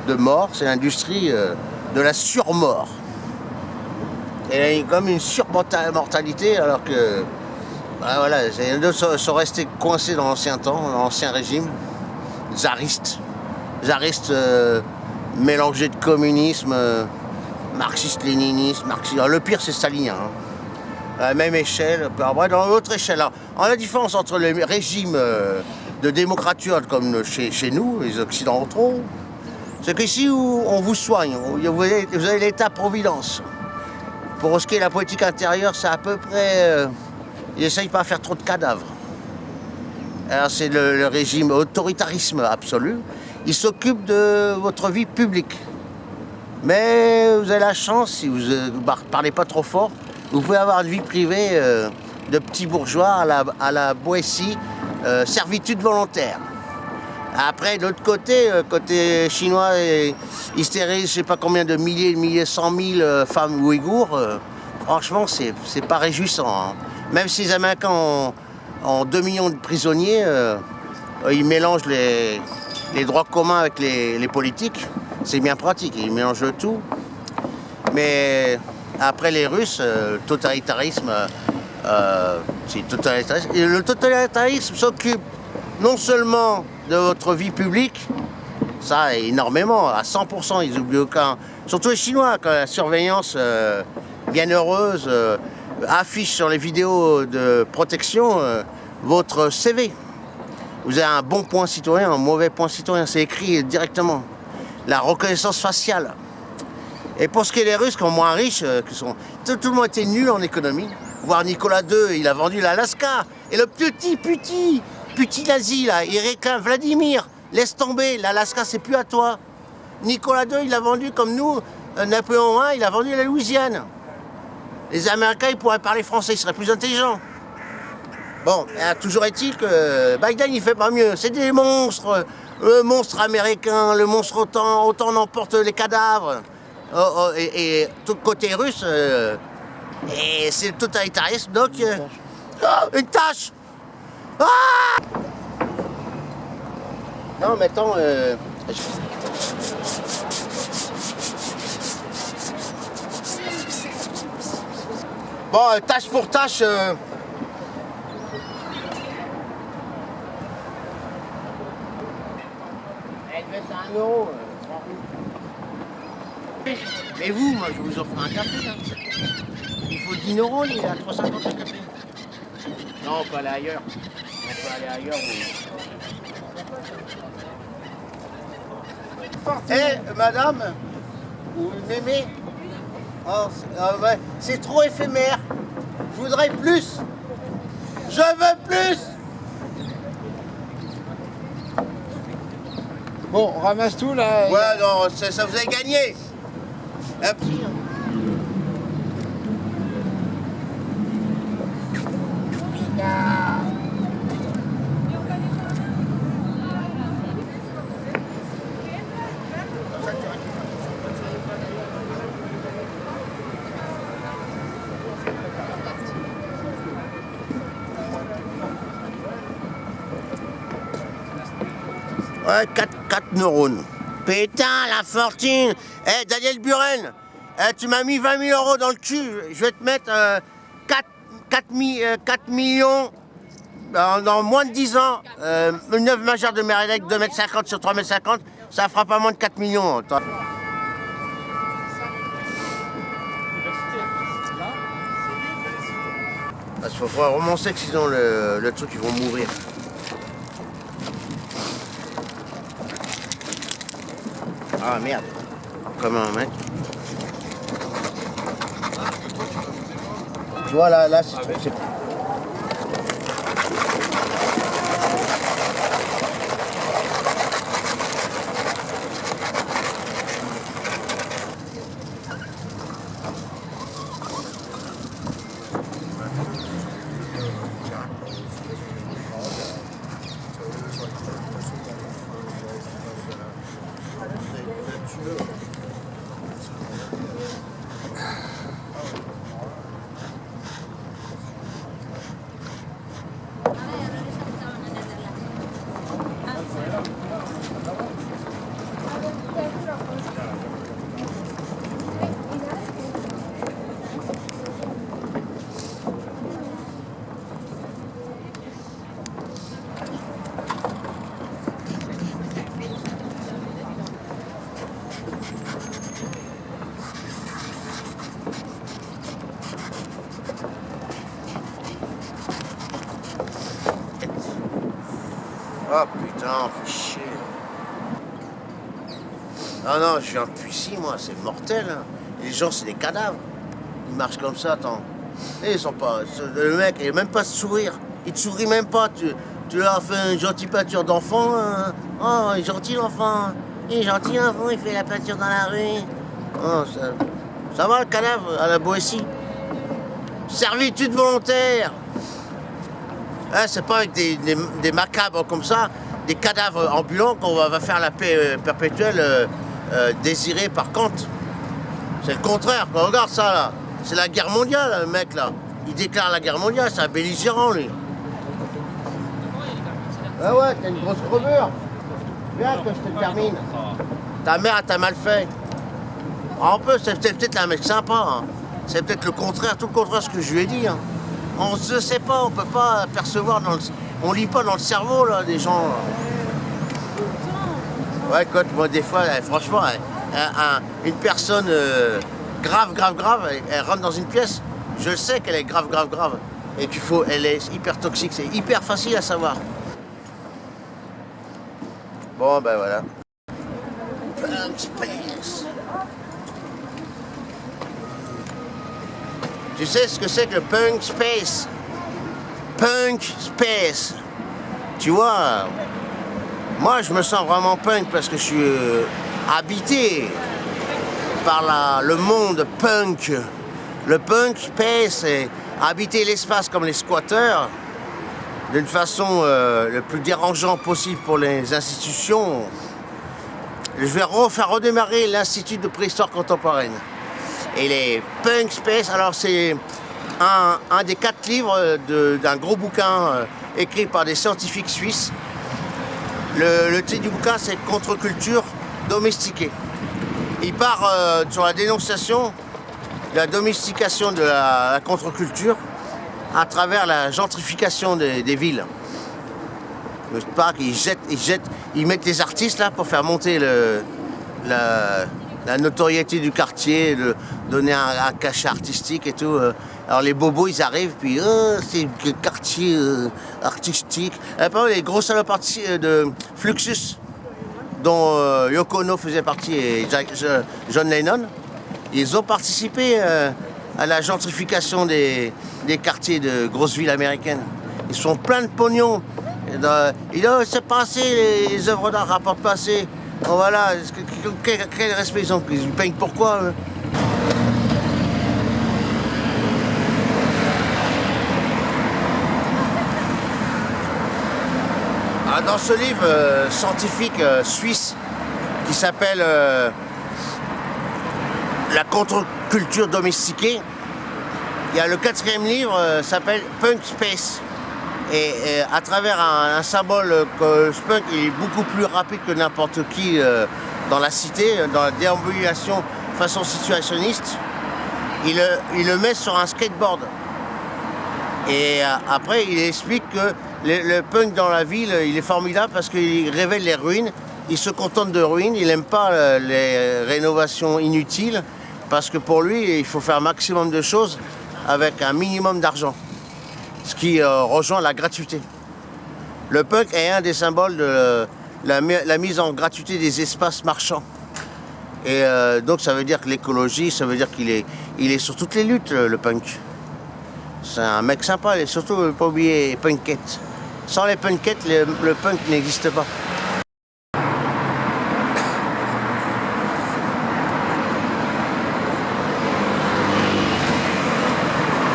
de mort, c'est l'industrie de la surmort. Et il y a comme une surmortalité, alors que... voilà, les deux sont restés coincés dans l'ancien temps, dans l'ancien régime, tsariste mélangé de communisme, marxiste-léniniste, le pire c'est stalinien. Hein. À la même échelle, après dans l'autre échelle. Alors, la différence entre les régimes de démocrature comme chez nous, les occidentaux, c'est qu'ici on vous soigne, vous avez l'État-providence. Pour ce qui est de la politique intérieure, c'est à peu près... ils n'essayent pas de faire trop de cadavres. Alors c'est le régime autoritarisme absolu. Il s'occupe de votre vie publique. Mais vous avez la chance, si vous ne parlez pas trop fort, vous pouvez avoir une vie privée de petits bourgeois à la Boétie, servitude volontaire. Après, de l'autre côté, côté chinois, ils stérilisent je ne sais pas combien de milliers, 100 000 femmes ouïghours. Franchement, c'est pas réjouissant. Hein. Même si les Américains ont 2 millions de prisonniers, ils mélangent les droits communs avec les politiques. C'est bien pratique, ils mélangent le tout. Mais après les Russes, totalitarisme, c'est totalitarisme. Et le totalitarisme s'occupe non seulement de votre vie publique, ça énormément, à 100%, ils n'oublient aucun. Surtout les Chinois, quand la surveillance bienheureuse affiche sur les vidéos de protection votre CV. Vous avez un bon point citoyen, un mauvais point citoyen, c'est écrit directement. La reconnaissance faciale. Et pour ce qui est des Russes, qui sont moins riches, tout le monde était nul en économie. Voir Nicolas II, il a vendu l'Alaska. Et le petit nazi, là, il réclame Vladimir, laisse tomber, l'Alaska, c'est plus à toi. Nicolas II, il a vendu comme nous, Napoléon I, il a vendu la Louisiane. Les Américains, ils pourraient parler français, ils seraient plus intelligents. Bon, toujours est-il que Biden, il fait pas mieux. C'est des monstres. Le monstre américain, le monstre autant on emporte les cadavres. Et tout côté russe, et c'est le totalitarisme, donc... une tâche. Ah non, mais attends... Bon, tâche pour tâche... Elle met 1 euro. Mais vous, moi, je vous offre un café. Hein. Il faut 10 euros, il est à 3,50 le café. Non, on peut aller ailleurs. On peut aller ailleurs. Eh, madame, vous m'aimez? Oh, ouais, c'est trop éphémère. Je voudrais plus. Je veux plus. Bon, on ramasse tout là. Ouais, non, ça vous avez gagné. Ouais, 4 neurones. Putain, la fortune. Eh, Daniel Buren, tu m'as mis 20 000 euros dans le cul. Je vais te mettre 4 millions dans moins de 10 ans. Une œuvre majeure de Mérélec, 2,50 m sur 3,50 m, ça fera pas moins de 4 millions. Parce qu'il faut remonter que sinon le truc, ils vont mourir. Ah merde. Comment, mec? Tu vois, là c'est... Oh putain, fais chier. Ah non, je viens depuis ici, moi, c'est mortel. Hein. Les gens, c'est des cadavres. Ils marchent comme ça, attends. Et ils sont pas... Le mec, il n'a même pas de sourire. Il te sourit même pas. Tu leur as fait une gentille peinture d'enfant. Hein. Oh, il est gentil l'enfant. Il est gentil l'enfant, il fait la peinture dans la rue. Oh, ça va le cadavre à la Boétie. Servitude volontaire. Hein, c'est pas avec des macabres comme ça, des cadavres ambulants qu'on va faire la paix perpétuelle désirée par Kant. C'est le contraire, quoi. Regarde ça là. C'est la guerre mondiale, le mec là. Il déclare la guerre mondiale, c'est un belligérant lui. Ouais, t'as une grosse crevure. Viens que je te termine. Ta mère t'a mal fait. En plus, c'est peut-être un mec sympa. Hein. C'est peut-être le contraire, tout le contraire de ce que je lui ai dit. Hein. On ne sait pas, on peut pas percevoir on lit pas dans le cerveau là des gens. Ouais, écoute, moi des fois, franchement, une personne grave, elle rentre dans une pièce, je sais qu'elle est grave, et elle est hyper toxique, c'est hyper facile à savoir. Bon, ben voilà. Punk Space. Tu sais ce que c'est que le Punk Space? Punk Space. Tu vois, moi je me sens vraiment punk parce que je suis habité par le monde punk. Le Punk Space, c'est habiter l'espace comme les squatteurs, d'une façon le plus dérangeant possible pour les institutions. Je vais faire redémarrer l'Institut de préhistoire contemporaine. Et les Punk Space, alors c'est un des 4 livres d'un gros bouquin écrit par des scientifiques suisses. Le titre du bouquin, c'est Contre-culture domestiquée. Il part sur la dénonciation de la domestication de la contre-culture à travers la gentrification des villes. Le parc, ils mettent les artistes là pour faire monter la notoriété du quartier, donner un cachet artistique et tout. Alors les bobos, ils arrivent, puis c'est le quartier artistique. Et après, les gros salopards de Fluxus, dont Yoko Ono faisait partie, et John Lennon, ils ont participé à la gentrification des quartiers de grosses villes américaines. Ils sont pleins de pognon. Ils disent, c'est pas assez, les œuvres d'art rapportent pas assez. Oh, voilà, quel respect ils ont pris? Ils peignent pourquoi Dans ce livre scientifique suisse qui s'appelle La contre-culture domestiquée, il y a le 4e livre s'appelle Punk Space. Et à travers un symbole que ce punk il est beaucoup plus rapide que n'importe qui dans la cité, dans la déambulation façon situationniste, il le met sur un skateboard. Et après, il explique que le punk dans la ville, il est formidable parce qu'il révèle les ruines. Il se contente de ruines, il n'aime pas les rénovations inutiles parce que pour lui, il faut faire un maximum de choses avec un minimum d'argent. Ce qui rejoint la gratuité. Le punk est un des symboles de la mise en gratuité des espaces marchands. Et donc ça veut dire que l'écologie, ça veut dire qu'il est sur toutes les luttes, le punk. C'est un mec sympa, et surtout, pas oublier les punkettes. Sans les punkettes, le punk n'existe pas.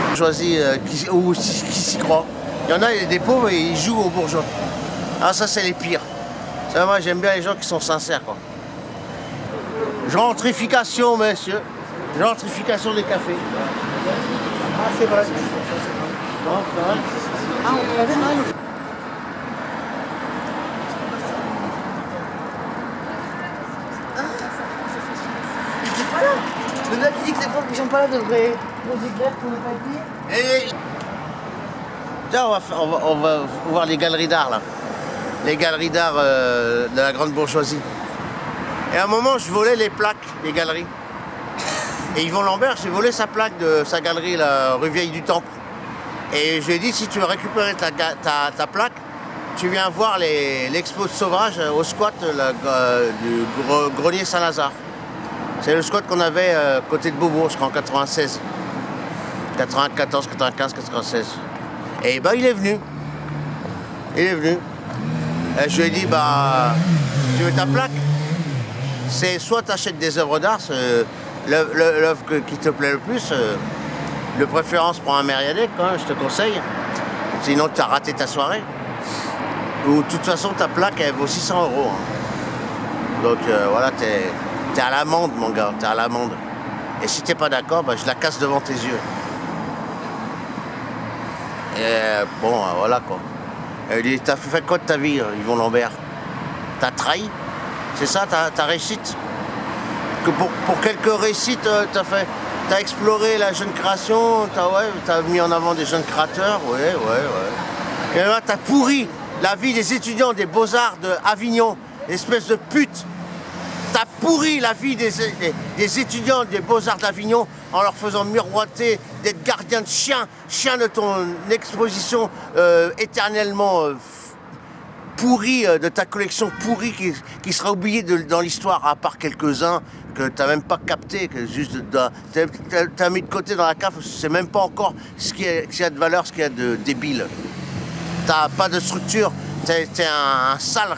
Bourgeoisie qui s'y croit. Il y en a des pauvres et ils jouent aux bourgeois. Ah ça c'est les pires. Ça, moi j'aime bien les gens qui sont sincères quoi. Gentrification messieurs. Gentrification des cafés. Ah c'est vrai. Non, c'est vrai. Ah on peut aller mal. Ils sont pas là. Le gars qui dit que les profs qui sont pas là devraient poser clair qu'on n'a pas dit. Tiens, on va voir les galeries d'art là. Les galeries d'art de la grande bourgeoisie. Et à un moment, je volais les plaques des galeries. Et Yvon Lambert, j'ai volé sa plaque de sa galerie, la rue Vieille du Temple. Et je lui ai dit, si tu veux récupérer ta plaque, tu viens voir l'expo de sauvage au squat du grenier Saint-Lazare. C'est le squat qu'on avait côté de Beaubourg, je crois, en 96. 94, 95, 96. Et bah il est venu. Il est venu. Et je lui ai dit, bah, tu veux ta plaque? C'est soit tu achètes des œuvres d'art, l'œuvre qui te plaît le plus, de préférence pour un Mériadec, hein, je te conseille. Sinon tu as raté ta soirée. Ou de toute façon ta plaque elle vaut 600 €. Hein. Donc voilà, t'es à l'amende mon gars, t'es à l'amende. Et si t'es pas d'accord, bah, je la casse devant tes yeux. Et bon, voilà quoi. Elle dit, t'as fait quoi de ta vie, Yvon Lambert? T'as trahi? C'est ça ta réussite? Que pour quelques réussites, t'as exploré la jeune création, t'as mis en avant des jeunes créateurs, ouais. Et là, t'as pourri la vie des étudiants des Beaux-Arts d'Avignon, espèce de pute. T'as pourri la vie des étudiants des Beaux-Arts d'Avignon en leur faisant miroiter d'être gardien de chien de ton exposition éternellement pourrie, de ta collection pourrie qui sera oubliée dans l'histoire, à part quelques-uns que t'as même pas capté, que juste t'as mis de côté dans la cave, c'est même pas encore ce qu'il y a de valeur, ce qu'il y a de débile. T'as pas de structure, t'es un sale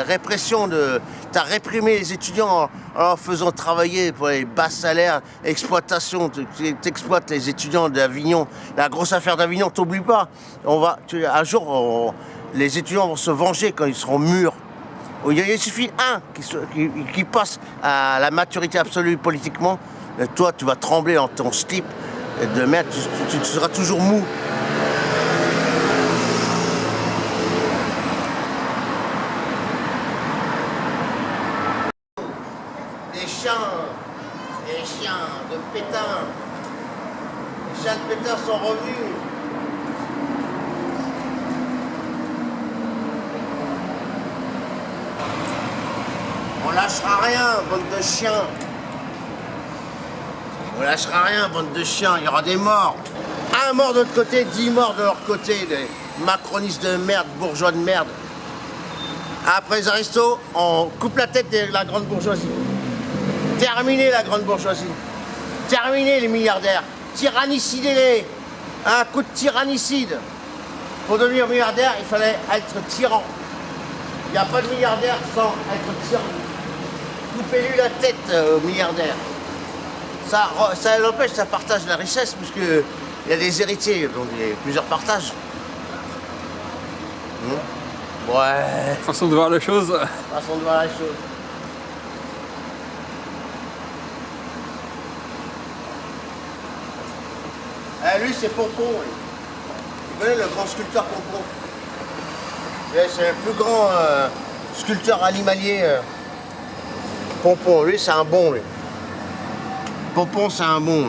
répression de... T'as réprimé les étudiants en leur faisant travailler pour les bas salaires, exploitation, t'exploites les étudiants d'Avignon. La grosse affaire d'Avignon, t'oublies pas. Un jour, les étudiants vont se venger quand ils seront mûrs. Il suffit un qui passe à la maturité absolue politiquement. Et toi, tu vas trembler dans ton slip de merde, tu seras toujours mou. Les chiens de Pétain. Les chiens de Pétain sont revenus. On lâchera rien, bande de chiens. On lâchera rien, bande de chiens. Il y aura des morts. Un mort de l'autre côté, 10 morts de leur côté. Les macronistes de merde, bourgeois de merde. Après les aristos, on coupe la tête de la grande bourgeoisie. Terminez la grande bourgeoisie. Terminez les milliardaires. Tyrannicidez-les. Un coup de tyrannicide. Pour devenir milliardaire, il fallait être tyran. Il n'y a pas de milliardaire sans être tyran. Coupez-lui la tête aux milliardaires. Ça l'empêche, ça partage la richesse, puisqu'il y a des héritiers, donc il y a plusieurs partages. Ouais. Façon de voir les choses. Façon de voir les choses. Lui, c'est Pompon. Vous connaissez le grand sculpteur Pompon? C'est le plus grand sculpteur animalier. Pompon, lui c'est un bon lui. Pompon c'est un bon.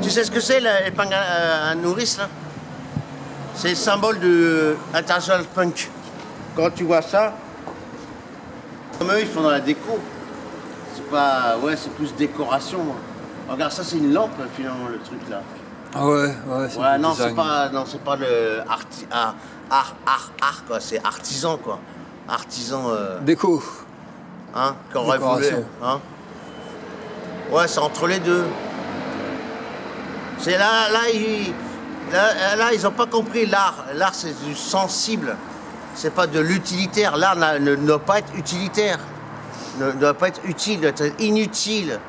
Tu sais ce que c'est l'épingle à nourrice là? C'est le symbole de International Punk. Quand tu vois ça, comme eux ils font dans la déco. C'est pas. Ouais, c'est plus décoration. Regarde, ça c'est une lampe finalement le truc là. Ah ouais, c'est Ouais, le non, design. c'est pas le art quoi, c'est artisan quoi. Artisan Déco. hein, qu'on aurait voulu. Décoration. Hein. Ouais, c'est entre les deux. C'est là, ils ont pas compris l'art. L'art, c'est du sensible. C'est pas de l'utilitaire. L'art ne doit pas être utilitaire. Ne doit pas être utile, doit être inutile.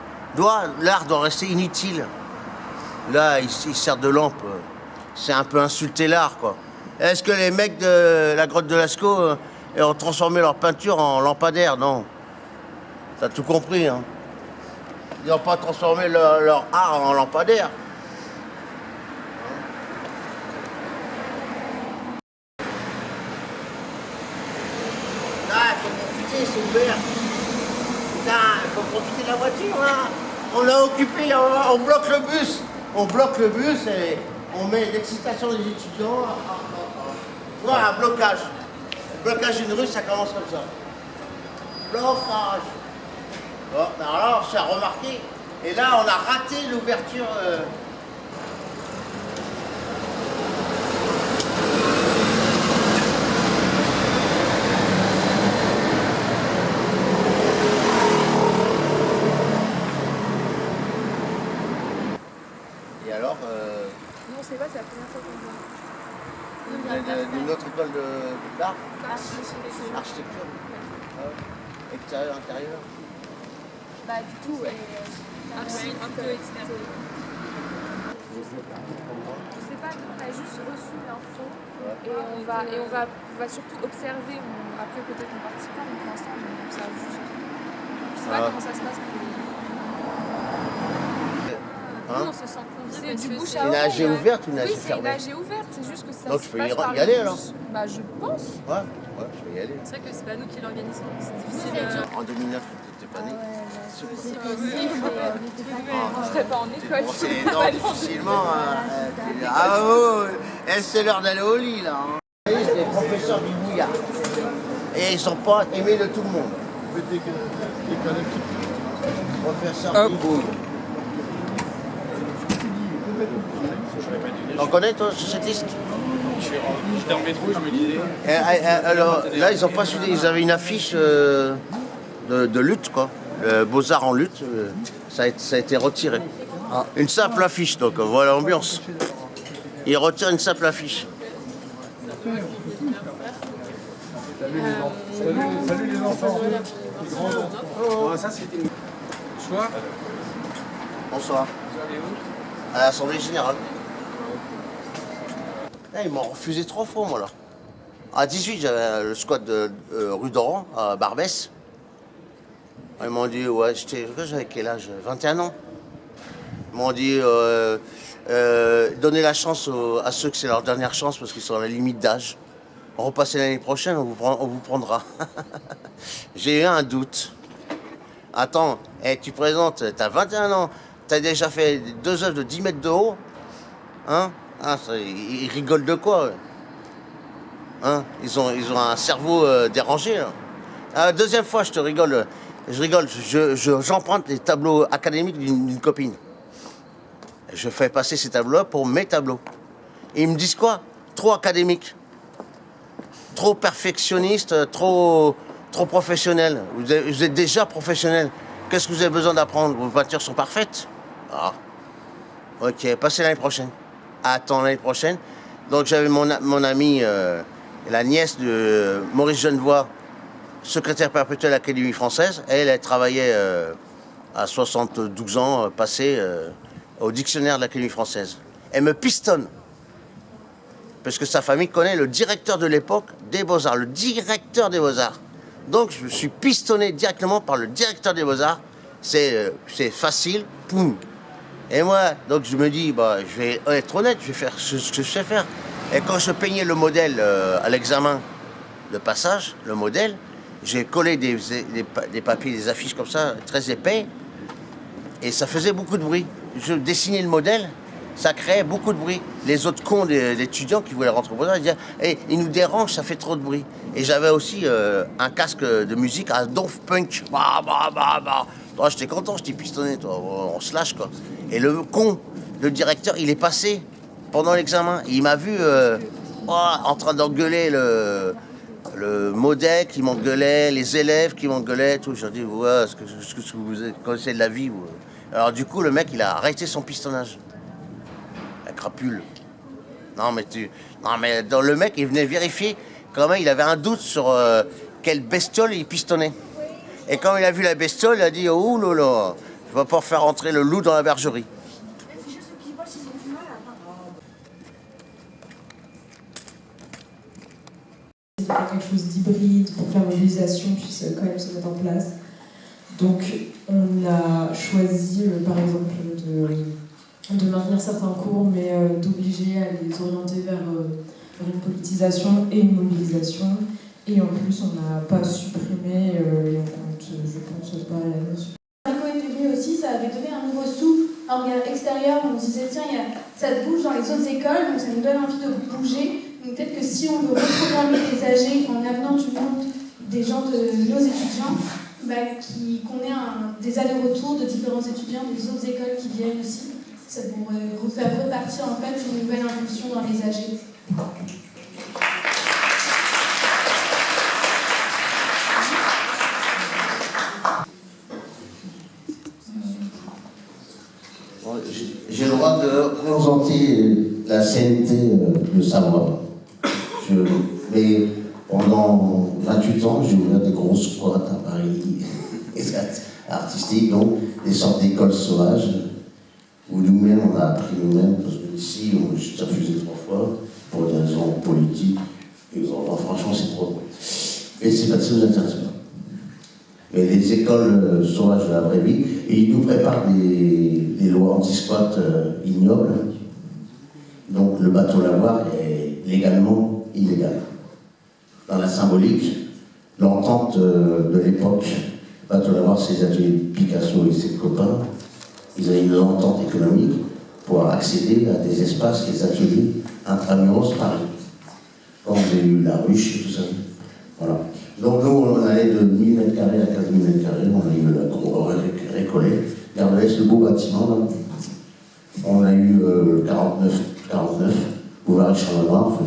L'art doit rester inutile. Là, ils servent de lampe. C'est un peu insulter l'art, quoi. Est-ce que les mecs de la grotte de Lascaux ont transformé leur peinture en lampadaire? Non. T'as tout compris, hein. Ils n'ont pas transformé leur art en lampadaire. Il faut profiter, c'est ouvert. Putain, il faut profiter de la voiture, là. On a occupé, on bloque le bus. On bloque le bus et on met l'excitation des étudiants. Voilà, un blocage. Le blocage d'une rue, ça commence comme ça. Blocage. Bon, ben alors, ça a remarqué. Et là, on a raté l'ouverture. Et alors, Non, c'est pas, c'est la première fois qu'on vient. d'une autre école d'art, Architecture. architecture. Ah ouais. Extérieur, intérieur. Bah, du tout, ouais. Un peu extérieur. Je sais pas, nous, on a juste reçu l'info et on va surtout observer. Après, peut-être on participera, mais pour l'instant, on observe juste. Je sais pas comment ça se passe pour les. Nous, on se sent conviés. C'est du bouche à Une oreille. AG ouverte ou une AG Oui, c'est une fermée? AG ouverte, c'est juste que ça Donc, se je peux passe y par aller le alors? bus. Bah, je pense. Ouais, je vais y aller. C'est vrai que c'est pas nous qui l'organisons, c'est difficile. En 2009, t'étais pas né. Je serais pas en école. C'est non, difficilement. Ah ouais, c'est l'heure d'aller au lit là. Hein. C'est des professeurs du bouillard. Et ils sont pas aimés de tout le monde. Professeur Hop. du bouillard. On connaît toi cette liste? J'étais en métro, je me disais. Alors là, ils ont pas suivi, ils avaient une affiche de lutte, quoi. Beaux-Arts en lutte, ça a été retiré. Ah. Une simple affiche, donc voilà l'ambiance. Ils retirent une simple affiche. Salut les enfants. Ouais, ça c'était une. Choix. Bonsoir. À l'Assemblée Générale. Là, ils m'ont refusé 3 fois, moi, là. À 18, j'avais le squat de rue d'Oran, à Barbès. Ils m'ont dit, ouais, j'avais quel âge? 21 ans. Ils m'ont dit, donnez la chance à ceux que c'est leur dernière chance parce qu'ils sont à la limite d'âge. Repassez l'année prochaine, on vous prendra. J'ai eu un doute. Attends, tu présentes, t'as 21 ans, t'as déjà fait 2 œuvres de 10 mètres de haut. Hein? Ah, ils rigolent de quoi? Hein? Ils ont un cerveau dérangé. Là. Deuxième fois, je rigole, j'emprunte les tableaux académiques d'une copine. Je fais passer ces tableaux pour mes tableaux. Et ils me disent quoi? Trop académique, trop perfectionniste, trop professionnel. Vous êtes déjà professionnel. Qu'est-ce que vous avez besoin d'apprendre? Vos peintures sont parfaites. Ah. Ok, passez l'année prochaine. Attends l'année prochaine. Donc j'avais mon amie, la nièce de Maurice Genevoix, secrétaire perpétuelle à l'Académie française. Elle travaillait à 72 ans, passée au dictionnaire de l'Académie française. Elle me pistonne. Parce que sa famille connaît le directeur de l'époque des Beaux-Arts, le directeur des Beaux-Arts. Donc je me suis pistonné directement par le directeur des Beaux-Arts. C'est facile, poum. Et moi, donc je me dis, bah, je vais être honnête, je vais faire ce que je sais faire. Et quand je peignais le modèle à l'examen de passage, le modèle, j'ai collé des papiers, des affiches comme ça, très épais, et ça faisait beaucoup de bruit. Je dessinais le modèle, ça créait beaucoup de bruit. Les autres cons d'étudiants qui voulaient rentrer au Beaux-Arts, ils disaient hey, « il nous dérange, ça fait trop de bruit ». Et j'avais aussi un casque de musique à Donf Punk. Bah, bah, bah, bah. Oh, j'étais content, j'étais pistonné, toi. On se lâche, quoi. Et le con, le directeur, il est passé pendant l'examen. Il m'a vu en train d'engueuler le modèle qui m'engueulait, les élèves qui m'engueulaient, tout. J'ai dit, ouais, ce que vous connaissez de la vie. Vous. Alors du coup, le mec, il a arrêté son pistonnage. La crapule. Non, mais dans le mec, il venait vérifier quand même, il avait un doute sur quelle bestiole il pistonnait. Et quand il a vu la bestiole, il a dit, oh là là, je vais pas faire rentrer le loup dans la bergerie. C'est quelque chose d'hybride pour que la mobilisation puisse quand même se mettre en place. Donc on a choisi par exemple de maintenir certains cours, mais d'obliger à les orienter vers une politisation et une mobilisation. Et en plus on n'a pas supprimé, et on compte, je pense pas à la notion. Quand il est venu aussi, ça avait donné un nouveau souffle, un regard extérieur, on se disait tiens, ça bouge dans les autres écoles, donc ça nous donne envie de bouger. Donc peut-être que si on veut reprogrammer les âgés en avenant du monde des gens de nos étudiants, qu'on ait des allers-retours de différents étudiants des autres écoles qui viennent aussi, ça pourrait faire repartir en fait une nouvelle impulsion dans les âgés. J'ai le droit de représenter la CNT de Savoie. Mais pendant 28 ans, j'ai ouvert des grosses squats à Paris, artistiques, donc des sortes d'écoles sauvages, où nous-mêmes, on a appris nous-mêmes, parce que ici, on juste refusé 3 fois, pour des raisons politiques, et enfin, franchement, c'est trop. Mais c'est pas que ça nous intéresse pas. Mais les écoles sauvages de la vraie vie, et ils nous préparent des lois anti-squat ignobles. Donc le bateau lavoir est légalement illégal. Dans la symbolique, l'entente de l'époque, bateau lavoir, c'est les ateliers de Picasso et ses copains, ils avaient une entente économique pour accéder à des espaces, les ateliers intramuros Paris. Quand vous avez eu la ruche et tout ça. Voilà. Donc nous, on allait de 1000 m² à 15 000 m², on a eu la gros récollet. Regardez ce beau bâtiment là. On a eu 49, boulevard Richard-Lenoir.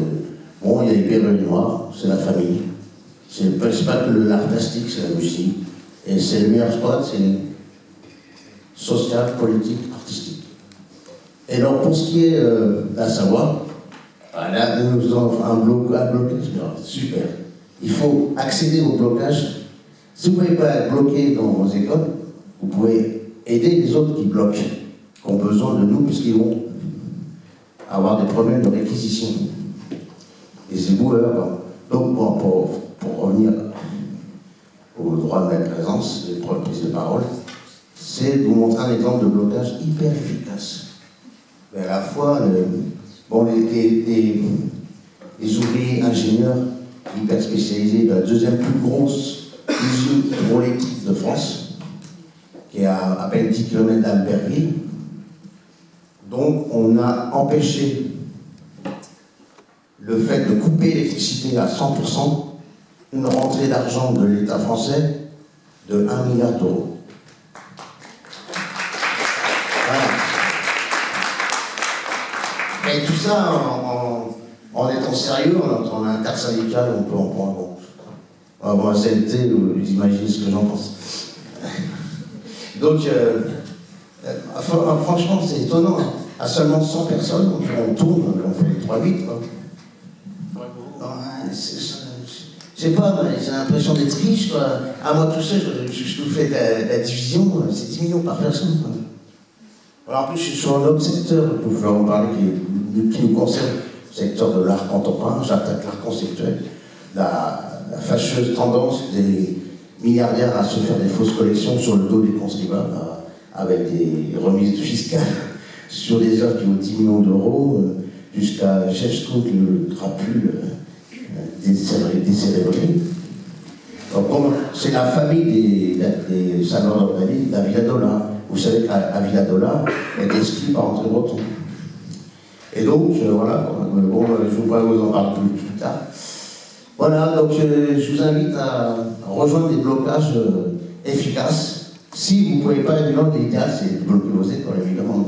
Bon, il y a les Péreux Noirs, c'est la famille. C'est pas que l'art plastique, c'est la musique. Et c'est le meilleur spot, c'est social, politique, artistique. Et alors pour ce qui est de la Savoie, là, nous avons un blocage, super. Il faut accéder au blocage. Si vous ne pouvez pas être bloqué dans vos écoles, vous pouvez aider les autres qui bloquent, qui ont besoin de nous, puisqu'ils vont avoir des problèmes de réquisition. Les éboueurs. Donc, bon, pour revenir au droit de la présence, des prises de parole, c'est de vous montrer un exemple de blocage hyper efficace. Mais à la fois, les ouvriers ingénieurs hyper spécialisés de la deuxième plus grosse usine hydroélectrique de France, qui est à peine 10 km d'Albertville. Donc on a empêché le fait de couper l'électricité à 100%, une rentrée d'argent de l'État français de 1 milliard d'euros. Voilà. Et tout ça en étant sérieux, en intersyndical, on peut en prendre compte. Bon, CNT, vous imaginez ce que j'en pense. Donc, franchement, c'est étonnant. À seulement 100 personnes, on tourne, on fait les 3 8. Je sais pas, j'ai l'impression d'être riche, quoi. À moi tout seul, je vous fais la division, c'est 10 millions par personne, quoi. Alors, en plus, je suis sur un autre secteur, je vais en parler, qui nous concerne, le secteur de l'art contemporain. J'attaque l'art conceptuel, la fâcheuse tendance des milliardaires à se faire des fausses collections sur le dos des contribuables, avec des remises fiscales sur des œuvres qui vaut 10 millions d'euros, jusqu'à Jeff Scott, le trapu décérébré. C'est la famille des Salvador Dali, d'Avila Dola. Vous savez qu'Avila Dola est exclu par André Breton. Et donc, voilà, bon, je ne vais pas vous en parler plus tard. Voilà, donc je vous invite à rejoindre des blocages efficaces. Si vous ne pouvez pas, évidemment, l'idéal, c'est de bloquer vos écoles, évidemment.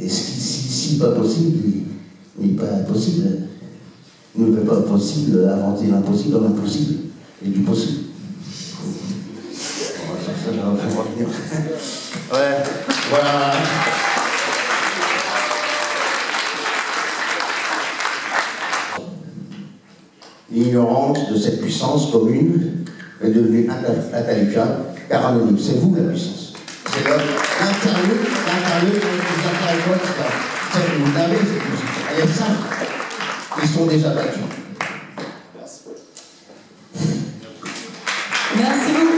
Et si pas possible, il n'est pas possible. Il ne peut pas possible inventer l'impossible dans l'impossible et du possible. Ça, je vais revenir. Ouais, voilà. L'ignorance de cette puissance commune est devenue inqualifiable, car anonyme. C'est vous la puissance. C'est l'intérieur qui vous intéresse, etc. Vous l'avez, cette puissance. Elle est simple. Ils sont déjà battus. Merci beaucoup.